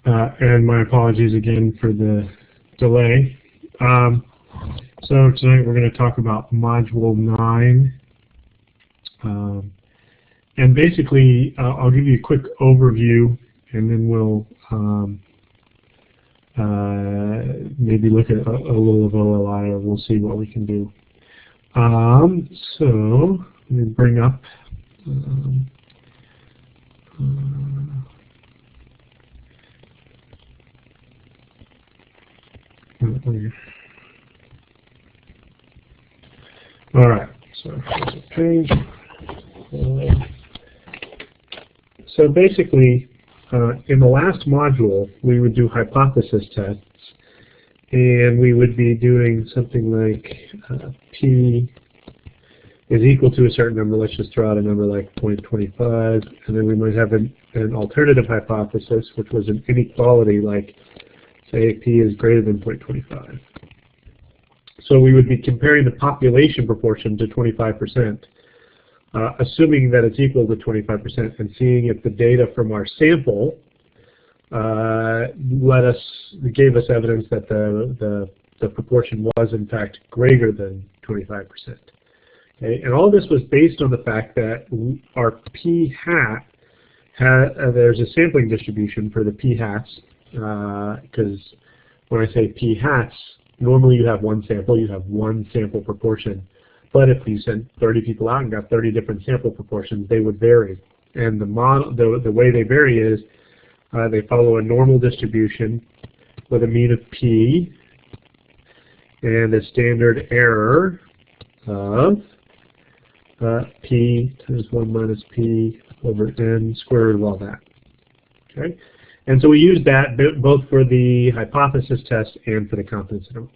And my apologies again for the delay. So tonight we're going to talk about Module 9. And basically, I'll give you a quick overview, and then we'll maybe look at a little of OLI, or we'll see what we can do. So let me bring up all right, so here's a page. So basically, in the last module, we would do hypothesis tests, and we would be doing something like P is equal to a certain number. Let's just throw out a number like 0.25, and then we might have an alternative hypothesis, which was an inequality, like say P is greater than 0.25. So we would be comparing the population proportion to 25%, assuming that it's equal to 25%, and seeing if the data from our sample gave us evidence that the proportion was in fact greater than 25%. Okay? And all this was based on the fact that our p hat there's a sampling distribution for the p hats, because when I say p hats, normally you have one sample, you have one sample proportion. But if you sent 30 people out and got 30 different sample proportions, they would vary. And the way they vary is they follow a normal distribution with a mean of p and a standard error of p times 1 minus p over n square root of all that. Okay? And so we use that both for the hypothesis test and for the confidence interval.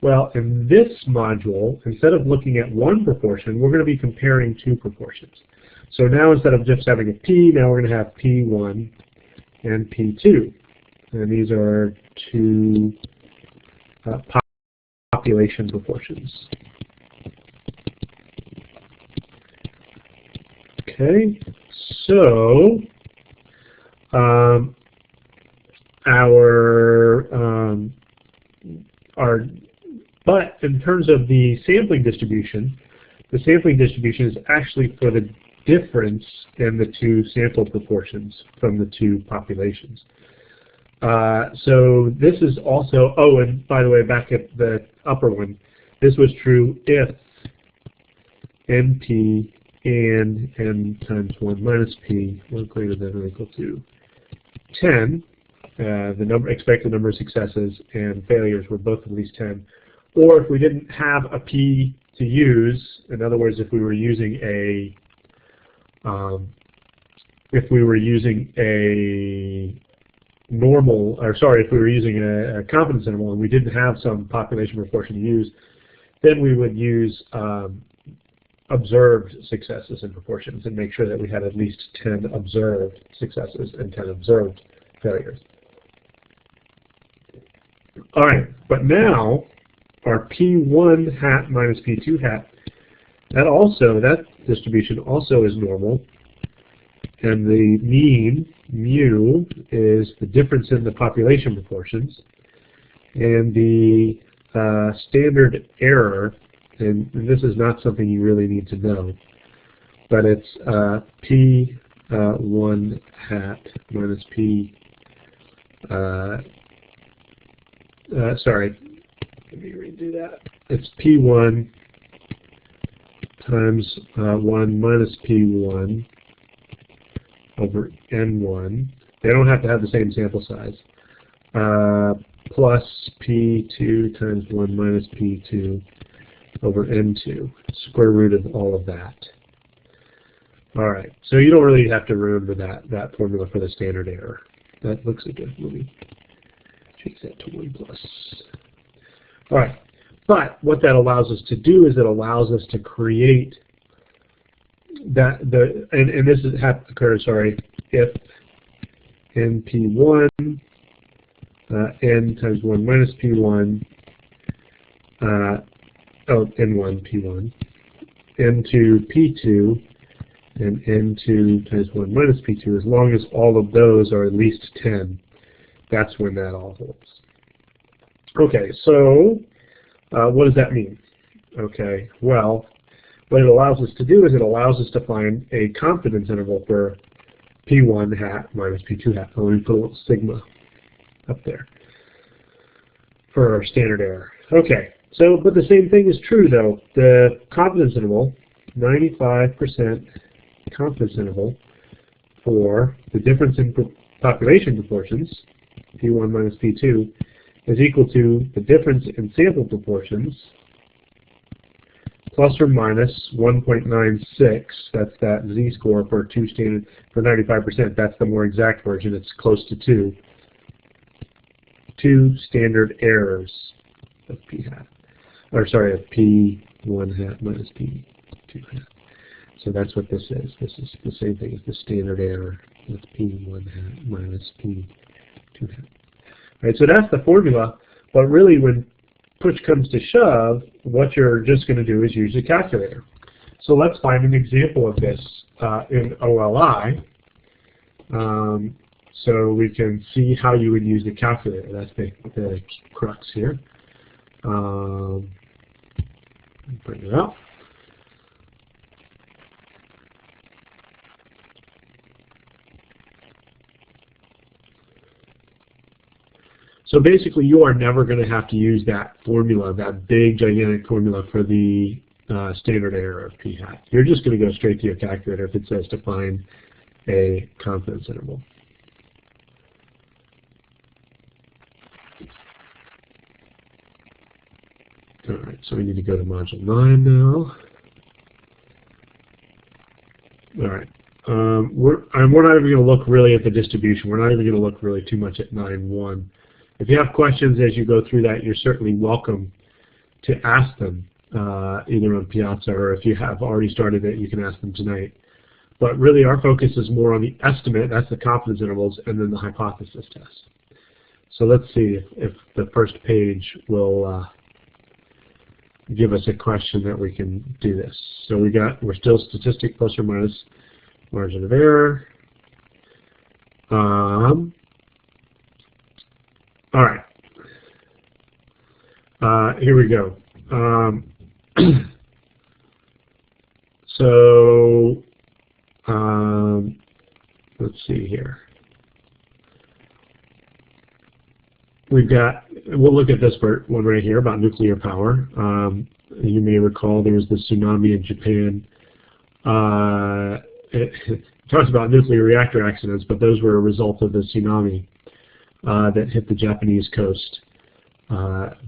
Well, in this module, instead of looking at one proportion, we're going to be comparing two proportions. So now instead of just having a p, now we're going to have p1 and p2. And these are two population proportions. Okay, so but in terms of the sampling distribution is actually for the difference in the two sample proportions from the two populations. So this is also, oh, and by the way, back at the upper one, this was true if NP and n times 1 minus p was greater than or equal to 10. The expected number of successes and failures were both at least 10. Or if we didn't have a p to use, in other words, if we were using a confidence interval and we didn't have some population proportion to use, then we would use observed successes and proportions and make sure that we had at least 10 observed successes and 10 observed failures. All right, but now our p1 hat minus p2 hat, that distribution also is normal, and the mean, mu, is the difference in the population proportions, and the standard error, and this is not something you really need to know, but it's p1 hat minus p, sorry, let me redo that. It's p1 times 1 minus p1 over n1. They don't have to have the same sample size. Plus p2 times 1 minus p2 over n2, square root of all of that. All right, so you don't really have to remember that formula for the standard error. That looks good. Let me change that to 1 plus. All right, but what that allows us to do is it allows us to create that and this is occurs. Sorry, if np1 n times 1 minus p1 n1 p1 n2 p2 and n2 times 1 minus p2, as long as all of those are at least 10, that's when that all holds. Okay, so what does that mean? Okay, well, what it allows us to do is it allows us to find a confidence interval for P1 hat minus P2 hat. So let me put a little sigma up there for our standard error. Okay, so, but the same thing is true though. The confidence interval, 95% confidence interval for the difference in population proportions, P1 minus P2, is equal to the difference in sample proportions plus or minus 1.96. That's that z-score for for 95%. That's the more exact version. It's close to 2. 2 standard errors of p hat, or sorry, of P1 hat minus P2 hat. So that's what this is. This is the same thing as the standard error with P1 hat minus P2 hat. All right, so that's the formula, but really when push comes to shove, what you're just going to do is use a calculator. So let's find an example of this in OLI, so we can see how you would use the calculator. That's the crux here. Bring it up. So basically, you are never going to have to use that formula, that big, gigantic formula for the standard error of p hat. You're just going to go straight to your calculator if it says to find a confidence interval. All right, so we need to go to module 9 now. All right. We're not even going to look really at the distribution. We're not even going to look really too much at 9.1. If you have questions as you go through that, you're certainly welcome to ask them either on Piazza, or if you have already started it, you can ask them tonight. But really our focus is more on the estimate, that's the confidence intervals, and then the hypothesis test. So let's see if the first page will give us a question that we can do this. So we're still statistic plus or minus margin of error. All right. Here we go. Let's see here. We'll look at this one right here about nuclear power. You may recall there was the tsunami in Japan. It talks about nuclear reactor accidents, but those were a result of the tsunami that hit the Japanese coast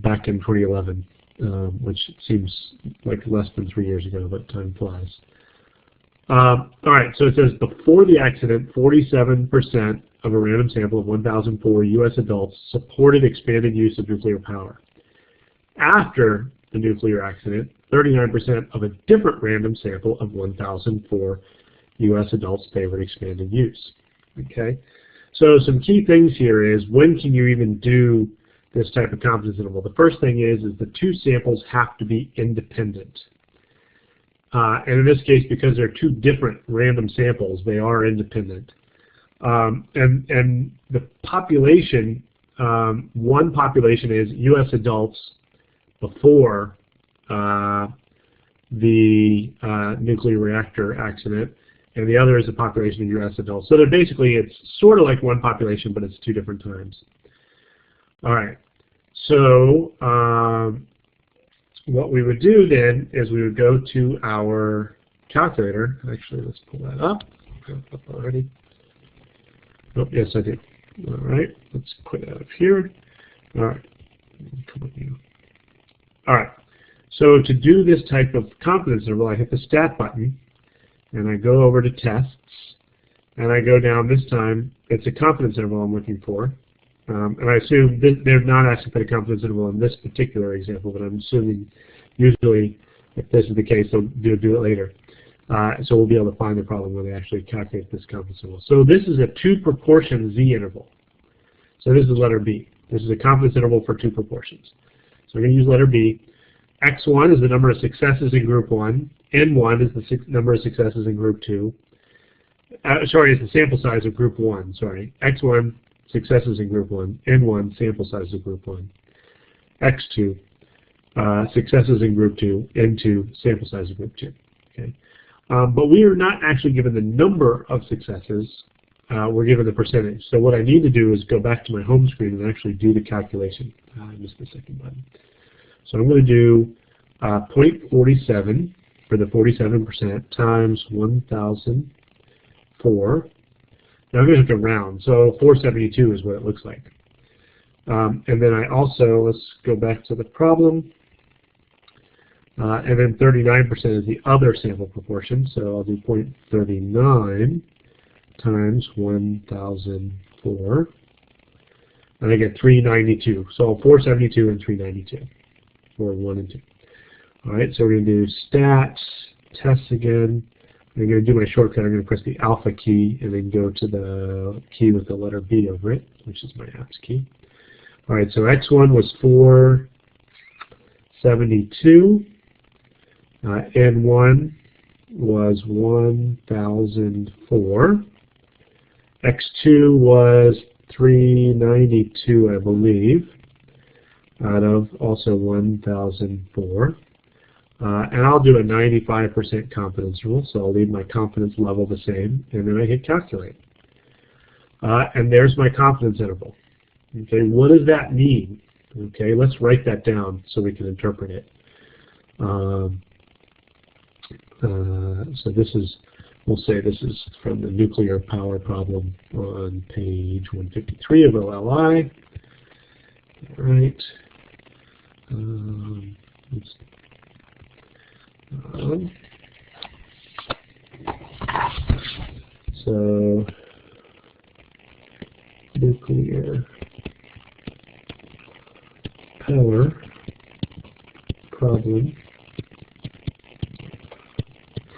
back in 2011, which seems like less than 3 years ago, but time flies. All right, so it says before the accident, 47% of a random sample of 1,004 U.S. adults supported expanded use of nuclear power. After the nuclear accident, 39% of a different random sample of 1,004 U.S. adults favored expanded use. Okay, so some key things here is when can you even do this type of confidence interval? The first thing is the two samples have to be independent. And in this case, because they're two different random samples, they are independent. And the population, one population is U.S. adults before the nuclear reactor accident, and the other is a population of U.S. adults. So they're basically, it's sort of like one population, but it's two different times. All right. So what we would do then is we would go to our calculator. Actually, let's pull that up. Up already. Oh, yes, I did. All right. Let's quit out of here. All right. Come on, you. All right. So to do this type of confidence interval, I hit the stat button, and I go over to tests, and I go down. This time, it's a confidence interval I'm looking for. And I assume they're not asking for the confidence interval in this particular example, but I'm assuming usually if this is the case, they'll do it later. So we'll be able to find the problem when they actually calculate this confidence interval. So this is a 2 proportion Z interval. So this is letter B. This is a confidence interval for 2 proportions. So we're going to use letter B. X1 is the number of successes in group 1. N1 is the number of successes in group 2. Sorry, it's the sample size of group 1. Sorry. X1, successes in group 1, N1, sample size of group 1. X2, successes in group 2, N2, sample size of group 2. Okay? But we are not actually given the number of successes, we're given the percentage. So what I need to do is go back to my home screen and actually do the calculation. I missed the second button. So I'm going to do 0.47 for the 47% times 1,004. Now I'm going to have to round, so 472 is what it looks like. And then I also, let's go back to the problem, and then 39% is the other sample proportion, so I'll do 0.39 times 1,004, and I get 392. So 472 and 392 for 1 and 2. All right, so we're going to do stats, tests again. I'm going to do my shortcut. I'm going to press the alpha key and then go to the key with the letter B over it, which is my apps key. All right, so X1 was 472. N1 was 1,004. X2 was 392, I believe, out of also 1,004. And I'll do a 95% confidence rule, so I'll leave my confidence level the same, and then I hit calculate. And there's my confidence interval. Okay, what does that mean? Okay, let's write that down so we can interpret it. So this is, we'll say this is from the nuclear power problem on page 153 of OLI. All right. So nuclear power problem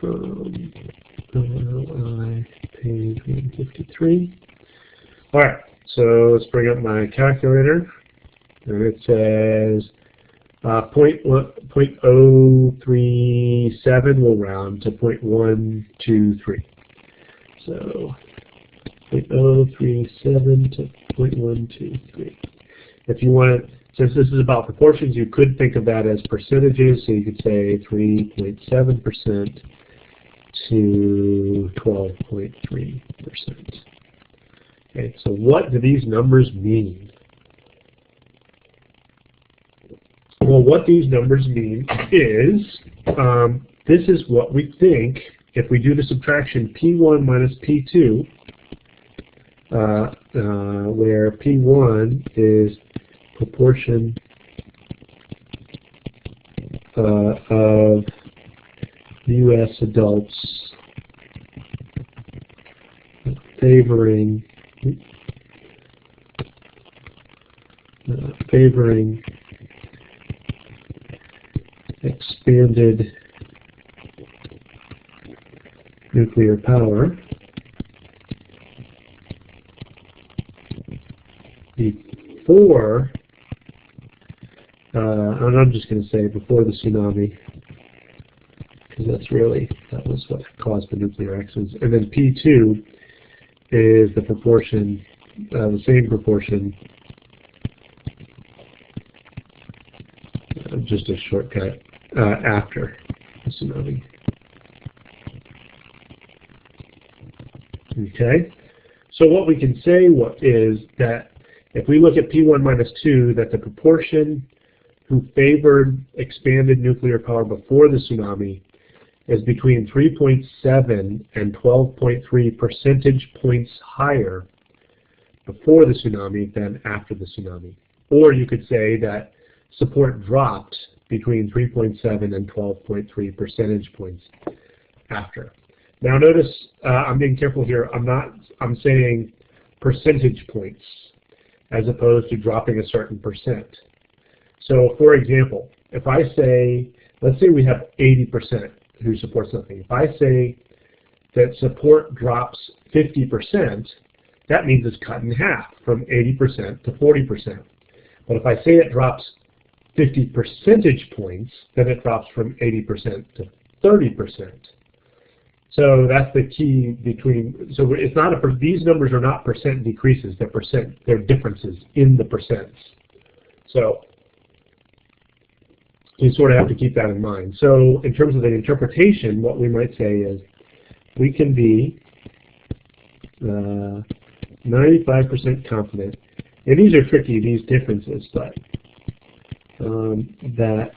from OLI page 153. All right, so let's bring up my calculator, and it says 0.037 will round to 0.123. So 0.037 to 0.123. If you want to, since this is about proportions, you could think of that as percentages. So you could say 3.7% to 12.3%. Okay, so what do these numbers mean? Well, what these numbers mean is this is what we think if we do the subtraction P1 minus P2, where P1 is proportion of U.S. adults favoring expanded nuclear power before, and I'm just going to say before the tsunami, because that was what caused the nuclear accidents. And then P2 is the proportion, the same proportion, just a shortcut, after the tsunami. Okay, so what we can say is that if we look at P1 minus 2, that the proportion who favored expanded nuclear power before the tsunami is between 3.7 and 12.3 percentage points higher before the tsunami than after the tsunami. Or you could say that support dropped between 3.7 and 12.3 percentage points after. Now notice I'm being careful here. I'm saying percentage points as opposed to dropping a certain percent. So for example, if I say, let's say we have 80% who support something. If I say that support drops 50%, that means it's cut in half from 80% to 40%. But if I say it drops 50 percentage points, then it drops from 80% to 30%. So that's the key between, so it's not these numbers are not percent decreases, they're differences in the percents. So you sort of have to keep that in mind. So in terms of the interpretation, what we might say is we can be 95% confident, and these are tricky, these differences, but that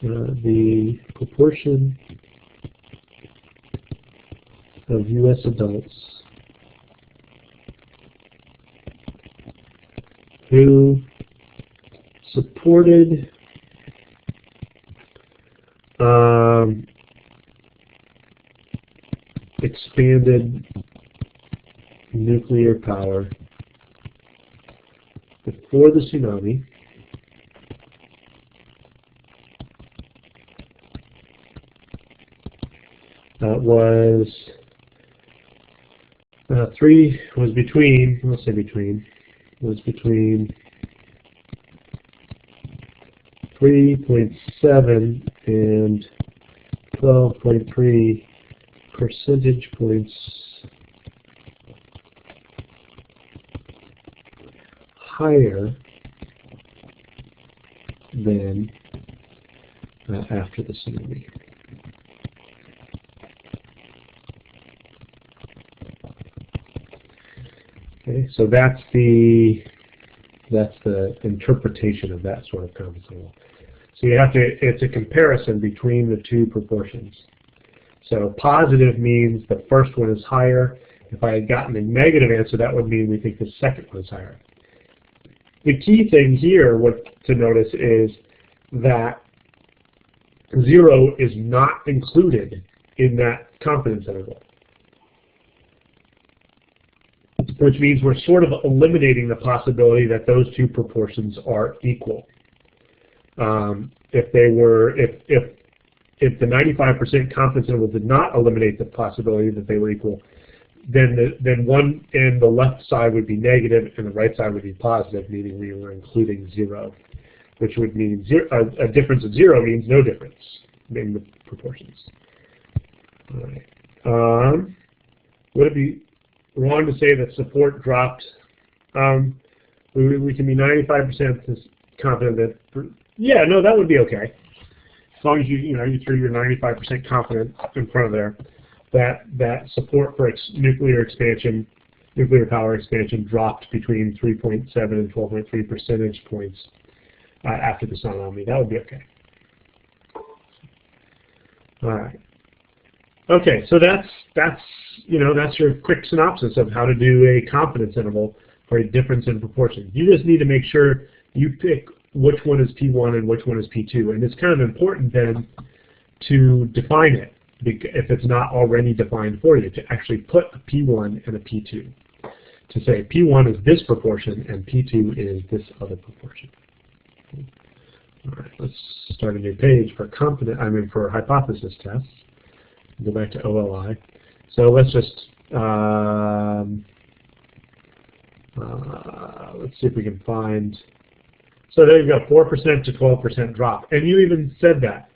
the proportion of U.S. adults who supported expanded nuclear power before the tsunami was between 3.7 and 12.3 percentage points higher than after the tsunami. Okay, so that's the interpretation of that sort of confidence interval. So you have to, it's a comparison between the two proportions. So positive means the first one is higher. If I had gotten a negative answer, that would mean we think the second one is higher. The key thing here to notice is that 0 is not included in that confidence interval, which means we're sort of eliminating the possibility that those two proportions are equal. If the 95% confidence interval did not eliminate the possibility that they were equal, then one in the left side would be negative and the right side would be positive, meaning we were including 0, which would mean a difference of 0 means no difference in the proportions. All right. Would it be wrong to say that support dropped? We can be 95% confident that, yeah, no, that would be okay. As long as you threw your 95% confident in front of there, that support for nuclear power expansion dropped between 3.7 and 12.3 percentage points after the tsunami. That would be okay. All right. Okay, so that's your quick synopsis of how to do a confidence interval for a difference in proportion. You just need to make sure you pick which one is P1 and which one is P2, and it's kind of important then to define it, if it's not already defined for you, to actually put a P1 and a P2. To say P1 is this proportion and P2 is this other proportion. All right, let's start a new page for for hypothesis tests. Go back to OLI. So let's just let's see if we can find. So there you go, 4% to 12% drop, and you even said that.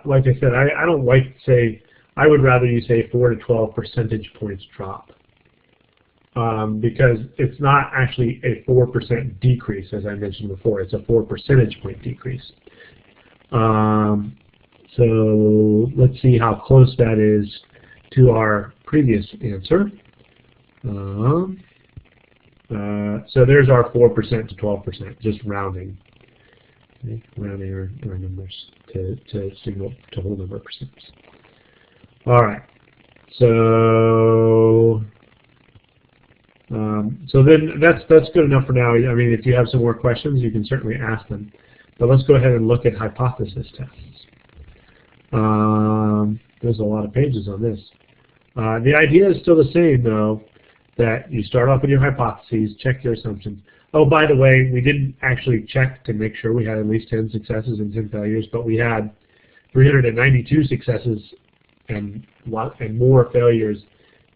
Like I said, I don't like to say. I would rather you say 4 to 12 percentage points drop, because it's not actually a 4% decrease, as I mentioned before. It's a 4 percentage point decrease. So let's see how close that is to our previous answer. So there's our 4% to 12%, just rounding. Okay, rounding our numbers to signal to whole number of percents. All right. So so then that's good enough for now. I mean, if you have some more questions, you can certainly ask them. But let's go ahead and look at hypothesis tests. There's a lot of pages on this. The idea is still the same, though, that you start off with your hypotheses, check your assumptions. Oh, by the way, we didn't actually check to make sure we had at least 10 successes and 10 failures, but we had 392 successes and more failures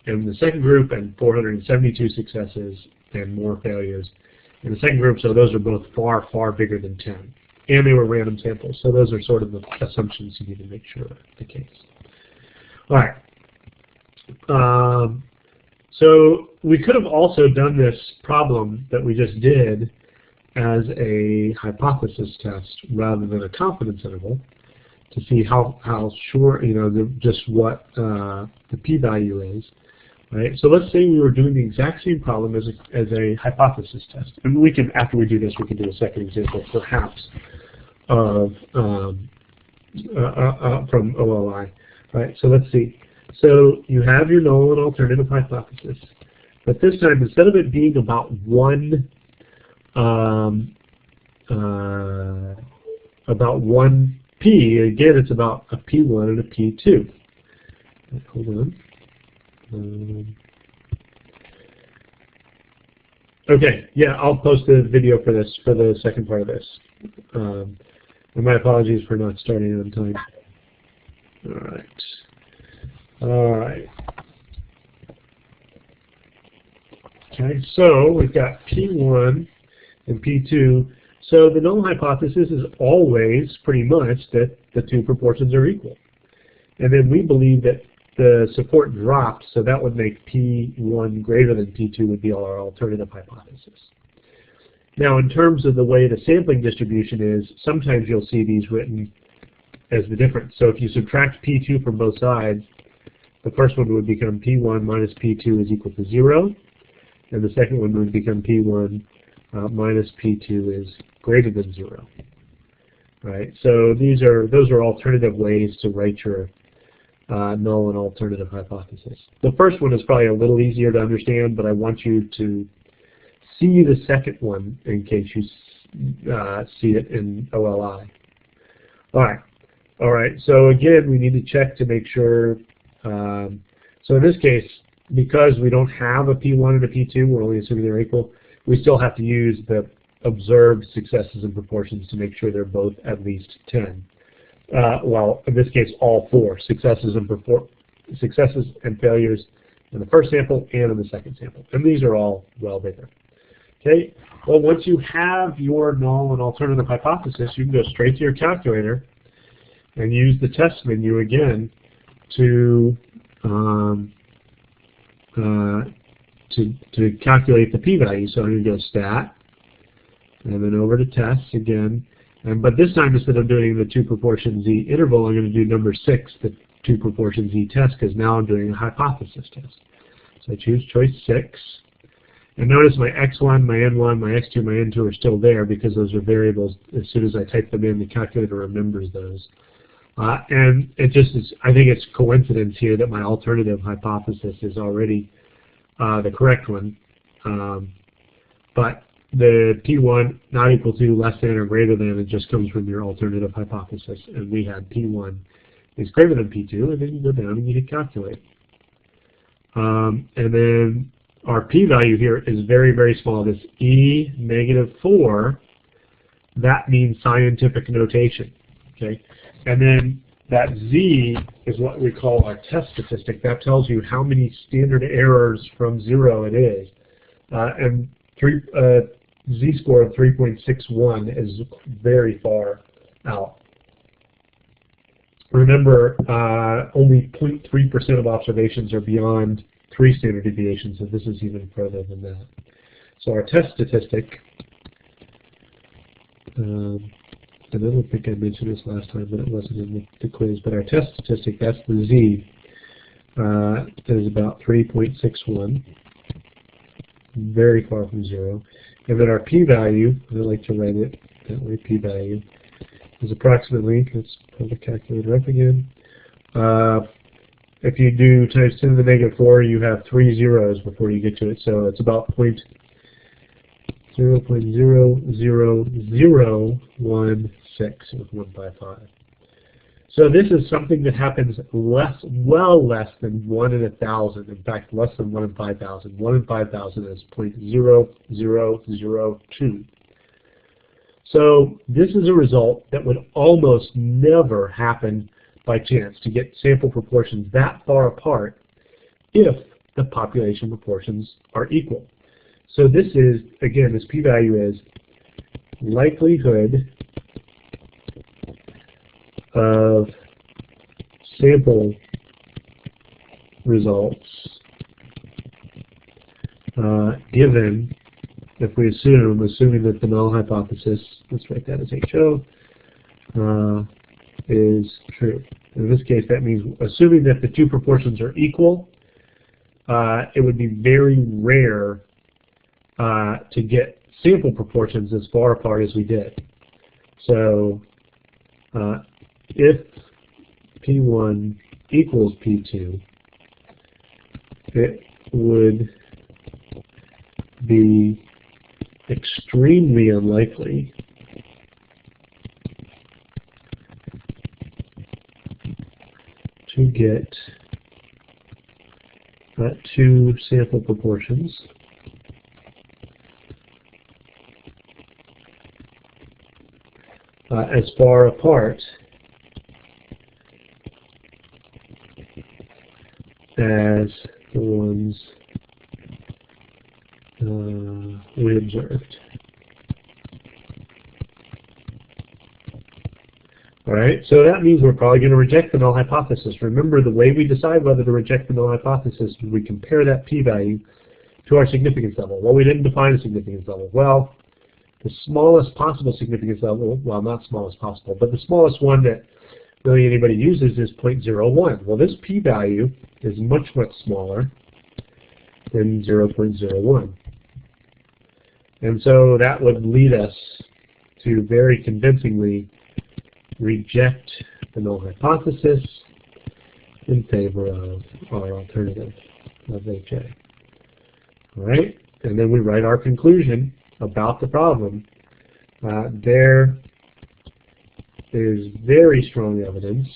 in the second group, and 472 successes and more failures in the second group, so those are both far, far bigger than 10. and they were random samples. So those are sort of the assumptions you need to make sure are the case. All right. So we could have also done this problem that we just did as a hypothesis test rather than a confidence interval to see how sure, just what the p-value is. Right? So let's say we were doing the exact same problem as a hypothesis test. And we can, after we do this, we can do a second example perhaps of from OLI. Right? So let's see. So you have your null and alternative hypothesis. But this time, instead of it being about one P, again it's about a P1 and a P2. Hold on. Okay, yeah, I'll post a video for this, for the second part of this. And my apologies for not starting on time. All right. Okay, so we've got P1 and P2. So the null hypothesis is always pretty much that the two proportions are equal. And then we believe that the support drops, so that would make P1 greater than P2 would be our alternative hypothesis. Now in terms of the way the sampling distribution is, sometimes you'll see these written as the difference. So if you subtract P2 from both sides, the first one would become P1 minus P2 is equal to 0, and the second one would become P1 minus P2 is greater than 0. Right? So those are alternative ways to write your null and alternative hypothesis. The first one is probably a little easier to understand, but I want you to see the second one in case you see it in OLI. All right. So again, we need to check to make sure. So in this case, because we don't have a P1 and a P2, we're only assuming they're equal, we still have to use the observed successes and proportions to make sure they're both at least 10. Well, in this case, all 4 successes and failures in the first sample and in the second sample. And these are all well bigger. Okay. Well, once you have your null and alternative hypothesis, you can go straight to your calculator and use the test menu again to calculate the p-value. So I'm going to go stat, and then over to tests again. But this time, instead of doing the 2 proportion z interval, I'm going to do number 6, the 2 proportion z test, because now I'm doing a hypothesis test. So I choose choice 6. And notice my x1, my n1, my x2, my n2 are still there because those are variables. As soon as I type them in, the calculator remembers those. And it just is, I think it's coincidence here that my alternative hypothesis is already the correct one. But the P1 not equal to, less than, or greater than, it just comes from your alternative hypothesis. And we had P1 is greater than P2, and then you go down and you hit calculate. And then our p-value here is very, very small. This E -4, that means scientific notation. Okay, and then that Z is what we call our test statistic. That tells you how many standard errors from 0 it is. And Z-score of 3.61 is very far out. Remember, only 0.3% of observations are beyond 3 standard deviations, so this is even further than that. So our test statistic, and I don't think I mentioned this last time, but it wasn't in the quiz, but our test statistic, that's the Z, that is about 3.61, very far from 0. And then our p-value, I like to write it that way, p-value, is approximately, let's pull the calculator up again. If you do times 10 to the -4, you have 3 zeros before you get to it, so it's about 0.00016 with 155. So this is something that happens well less than 1 in 1,000. In fact, less than 1 in 5,000. 1 in 5,000 is 0.0002. So this is a result that would almost never happen by chance, to get sample proportions that far apart if the population proportions are equal. So this is, again, this p-value is likelihood of sample results given, if we assuming that the null hypothesis, let's write that as HO, is true. In this case, that means assuming that the two proportions are equal, it would be very rare to get sample proportions as far apart as we did. So if P1 equals P2, it would be extremely unlikely to get two sample proportions as far apart as the ones we observed. All right, so that means we're probably going to reject the null hypothesis. Remember, the way we decide whether to reject the null hypothesis is we compare that p-value to our significance level. Well, we didn't define a significance level. Well, the smallest possible significance level, well, not smallest possible, but the smallest one that really anybody uses is 0.01. Well, this p-value is much, much smaller than 0.01. And so that would lead us to very convincingly reject the null hypothesis in favor of our alternative of HA. All right, and then we write our conclusion about the problem. There is very strong evidence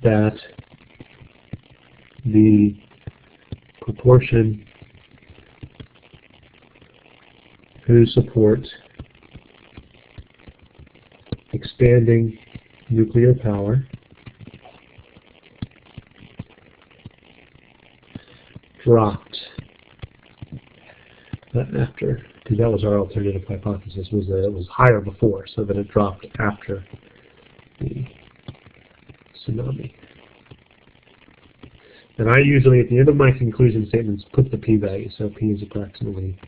that the proportion who support expanding nuclear power dropped after, because that was our alternative hypothesis, was that it was higher before, so that it dropped after the tsunami. And I usually, at the end of my conclusion statements, put the p-value, so p is approximately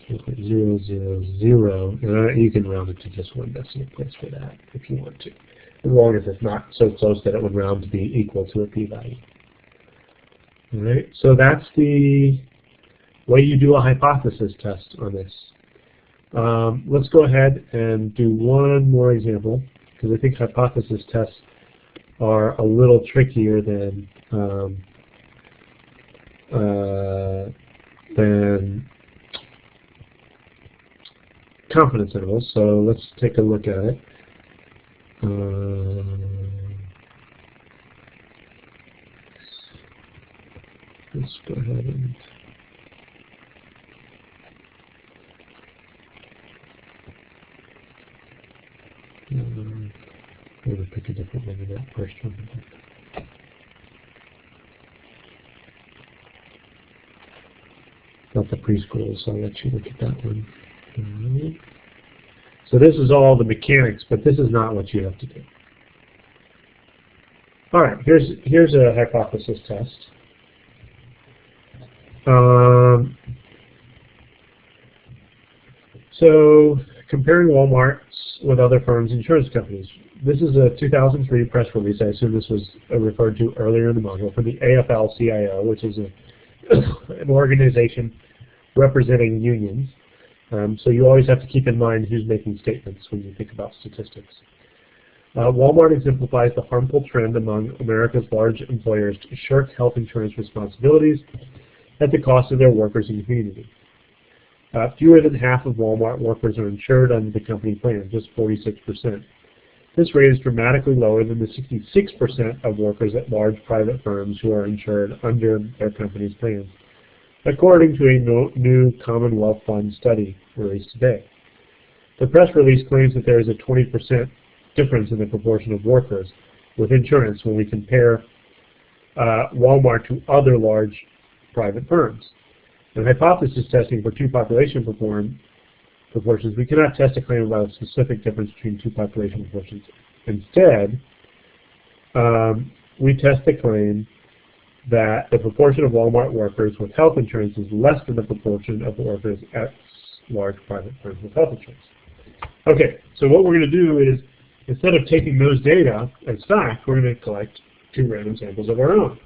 0.000, and you can round it to just one decimal place for that if you want to, as long as it's not so close that it would round to be equal to a p-value. All right, so that's the way you do a hypothesis test on this. Let's go ahead and do one more example, because I think hypothesis tests are a little trickier than confidence intervals. So let's take a look at it. Let's go ahead and I'm going to pick a different one than that first one. Not the preschool, so I'll let you look at that one. So this is all the mechanics, but this is not what you have to do. All right, here's a hypothesis test. So comparing Walmart with other firms' insurance companies. This is a 2003 press release. I assume this was referred to earlier in the module for the AFL-CIO, which is an organization representing unions. So you always have to keep in mind who's making statements when you think about statistics. Walmart exemplifies the harmful trend among America's large employers to shirk health insurance responsibilities at the cost of their workers and community. Fewer than half of Walmart workers are insured under the company plan, just 46%. This rate is dramatically lower than the 66% of workers at large private firms who are insured under their company's plans, according to a new Commonwealth Fund study released today. The press release claims that there is a 20% difference in the proportion of workers with insurance when we compare Walmart to other large private firms. In hypothesis testing for two population proportions, we cannot test a claim about a specific difference between two population proportions. Instead, we test the claim that the proportion of Walmart workers with health insurance is less than the proportion of workers at large private firms with health insurance. Okay, so what we're going to do is, instead of taking those data as fact, we're going to collect two random samples of our own.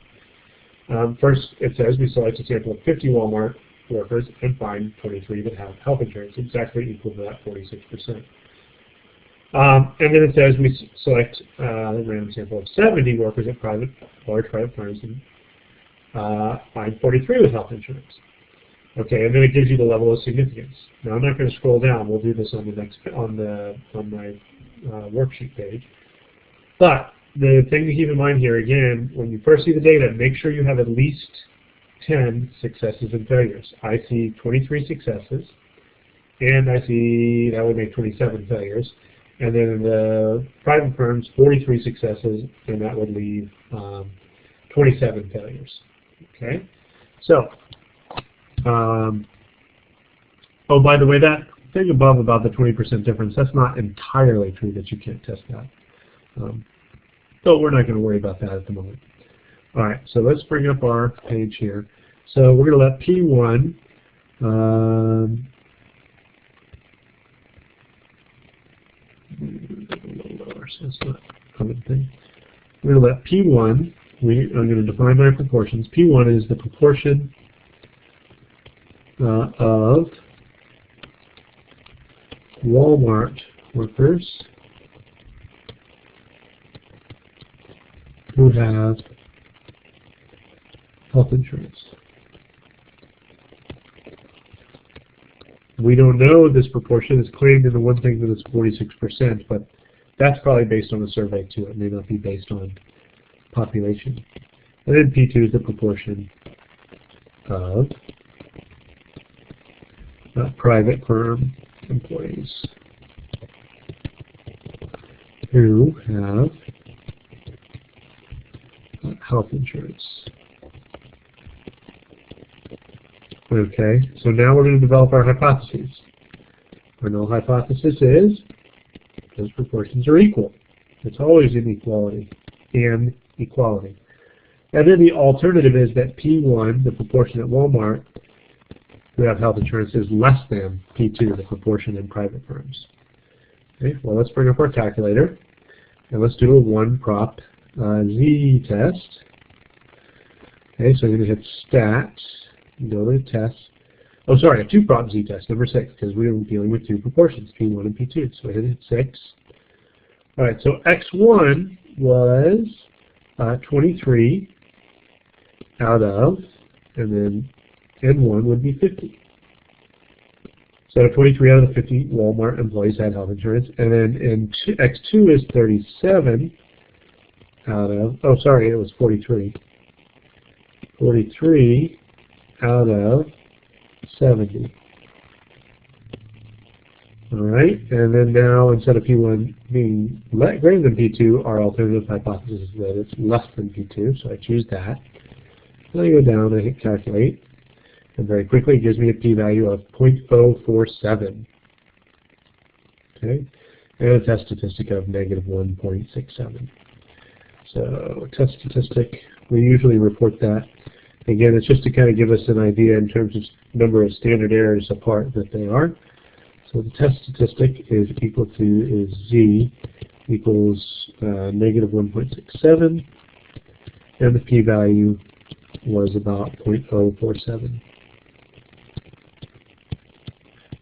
First, it says we select a sample of 50 Walmart workers and find 23 that have health insurance, exactly equal to that 46%. And then it says we select a random sample of 70 workers at large private firms and find 43 with health insurance. Okay, and then it gives you the level of significance. Now I'm not going to scroll down. We'll do this on my worksheet page. But the thing to keep in mind here, again, when you first see the data, make sure you have at least 10 successes and failures. I see 23 successes, and I see that would make 27 failures. And then in the private firms, 43 successes, and that would leave 27 failures. Okay, so oh, by the way, that thing above about the 20% difference, that's not entirely true that you can't test that. So we're not going to worry about that at the moment. All right, so let's bring up our page here. So we're going to let P1 so it's not a common thing. We're going to let P1, I'm going to define my proportions. P1 is the proportion of Walmart workers who have health insurance. We don't know this proportion is claimed in the one thing that it's 46%, but that's probably based on a survey too. It may not be based on population. And then P2 is the proportion of private firm employees who have health insurance. Okay, so now we're going to develop our hypotheses. Our null hypothesis is those proportions are equal. It's always inequality and equality. And then the alternative is that P1, the proportion at Walmart who have health insurance, is less than P2, the proportion in private firms. Okay, well, let's bring up our calculator and let's do a one prop Z test. Okay, so I'm going to hit stats, go to tests. Oh, sorry, a two prop Z test, number 6, because we were dealing with two proportions, P1 and P2. So I hit 6. All right, so X1 was 23 out of, and then N1 would be 50. So 23 out of the 50 Walmart employees had health insurance, and then X2 is 37 out of, oh sorry, it was 43. 43 out of 70. All right, and then now instead of P1 being greater than P2, our alternative hypothesis is that it's less than P2, so I choose that. Then I go down and I hit calculate, and very quickly it gives me a p-value of 0.047. Okay, and a test statistic of -1.67. So test statistic, we usually report that. Again, it's just to kind of give us an idea in terms of number of standard errors apart that they are. So the test statistic is equal to Z equals -1.67, and the p-value was about 0.047,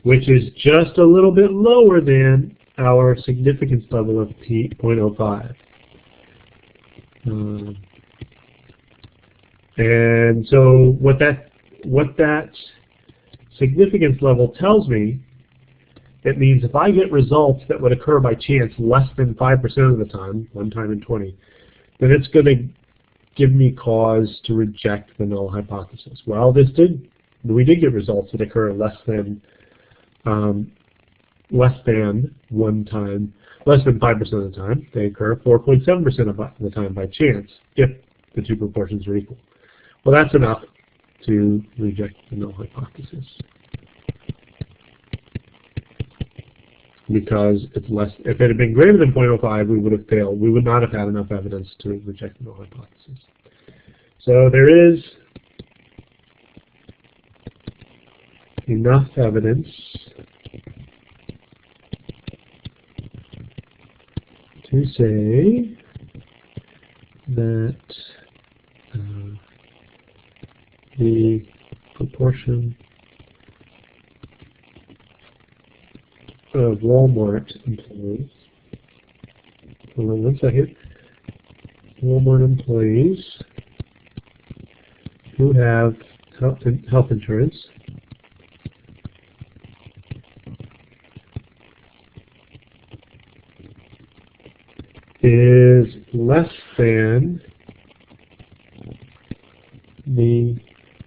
which is just a little bit lower than our significance level of 0.05. And so what that significance level tells me, it means if I get results that would occur by chance less than 5% of the time, 1 time in 20, then it's going to give me cause to reject the null hypothesis. Well, we did get results that occur less than 5% of the time. They occur 4.7% of the time by chance if the two proportions are equal. Well, that's enough to reject the null hypothesis. Because it's less, if it had been greater than 0.05, we would have failed. We would not have had enough evidence to reject the null hypothesis. So there is enough evidence to say that the proportion of Walmart employees, hold on one second, Walmart employees who have health insurance is less than the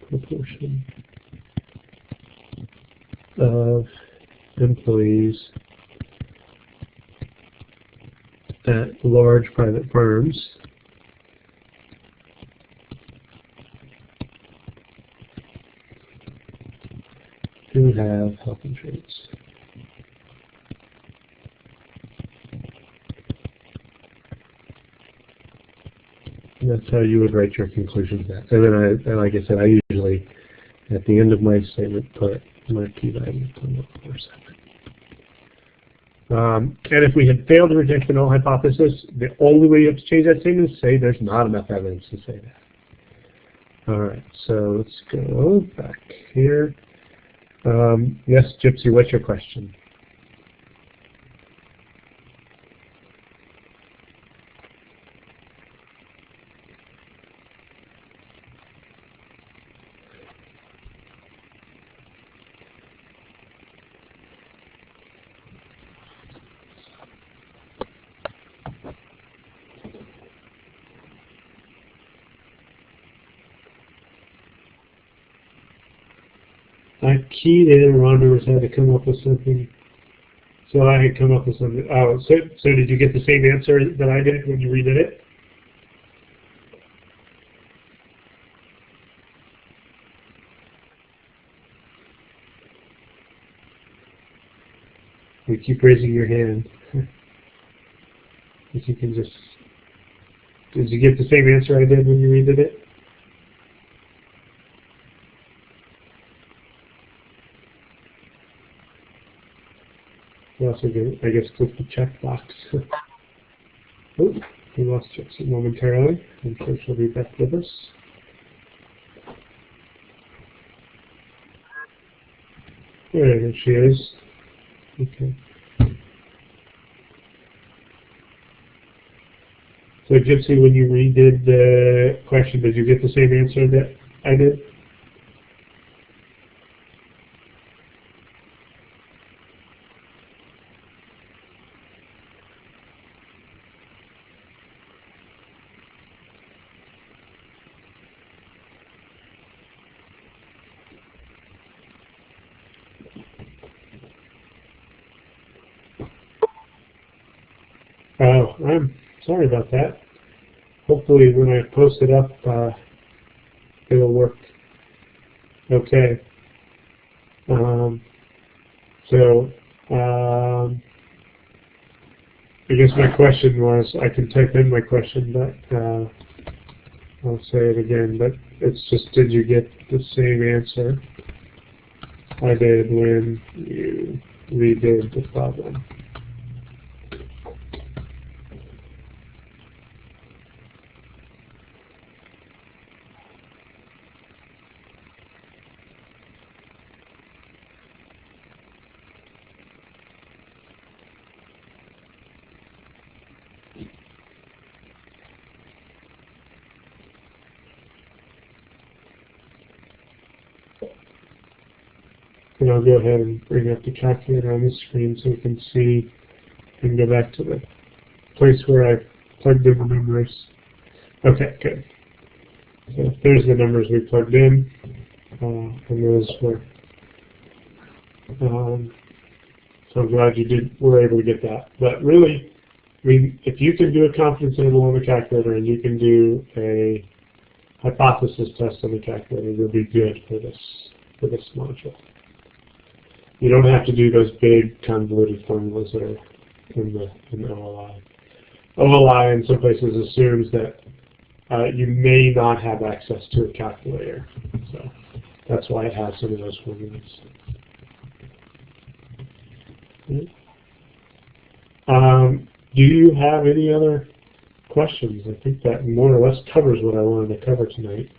proportion of employees at large private firms who have health insurance. And that's how you would write your conclusions. And then, like I said, I usually, at the end of my statement, put my p-value to 0.47. And if we had failed to reject the null hypothesis, the only way you have to change that statement is to say there's not enough evidence to say that. All right, so let's go back here. Yes, Gypsy, what's your question? I keyed in, Rhonda had to come up with something. So I had come up with something. Oh, so did you get the same answer that I did when you redid it? You keep raising your hand. If you can just, did you get the same answer I did when you redid it? You also get, I guess, click the check box. Oh, we lost Gypsy momentarily. I'm sure she'll be back with us. There she is. Okay. So Gypsy, when you redid the question, did you get the same answer that I did? Oh, I'm sorry about that. Hopefully when I post it up, it'll work okay. I guess my question was, I can type in my question, but I'll say it again, but it's just, did you get the same answer I did when you redid the problem? And I'll go ahead and bring up the calculator on the screen so we can see and go back to the place where I plugged in the numbers. Okay, good. So there's the numbers we plugged in, and those were. So I'm glad you were able to get that. But really, I mean, if you can do a confidence interval on the calculator and you can do a hypothesis test on the calculator, you'll be good for this module. You don't have to do those big convoluted formulas that are in the OLI. OLI in some places assumes that you may not have access to a calculator, so that's why it has some of those formulas. Do you have any other questions? I think that more or less covers what I wanted to cover tonight.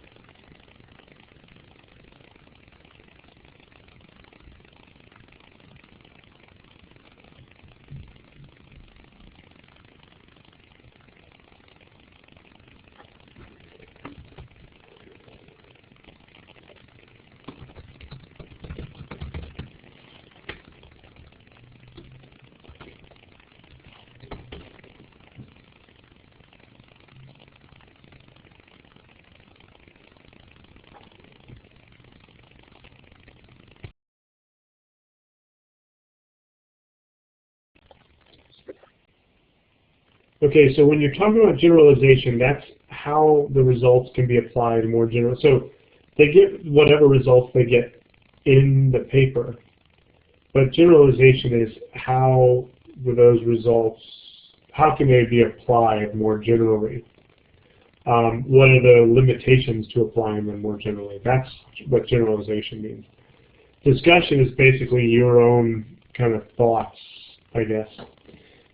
Okay, so when you're talking about generalization, that's how the results can be applied more general. So they get whatever results they get in the paper, but generalization is how those results, how can they be applied more generally? What are the limitations to applying them more generally? That's what generalization means. Discussion is basically your own kind of thoughts, I guess.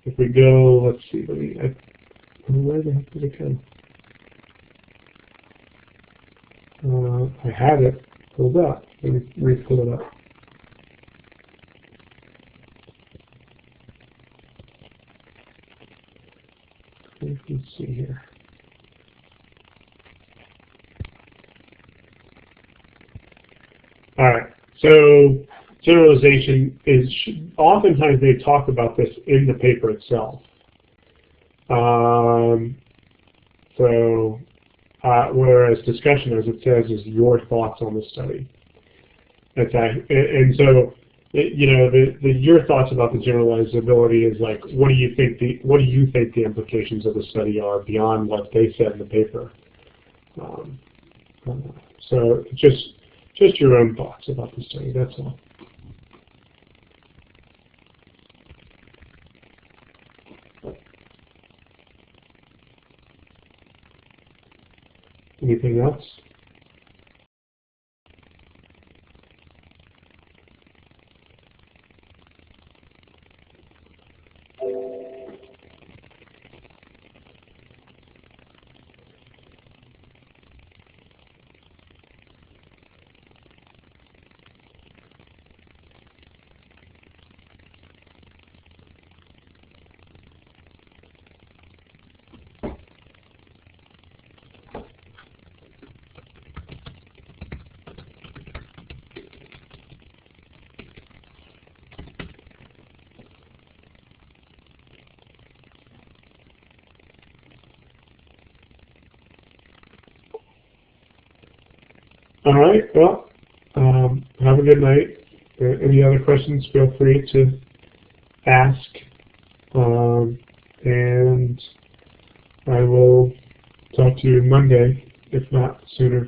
If we go, let's see, where the heck did it go? I had it pulled up. Let me re-pull it up. Let's see here. All right, so generalization is, oftentimes they talk about this in the paper itself. Whereas discussion, as it says, is your thoughts on the study. And so, your thoughts about the generalizability is like, what do you think the implications of the study are beyond what they said in the paper? So just your own thoughts about the study. That's all. Anything else? All right, well, have a good night. Any other questions, feel free to ask, and I will talk to you Monday, if not sooner.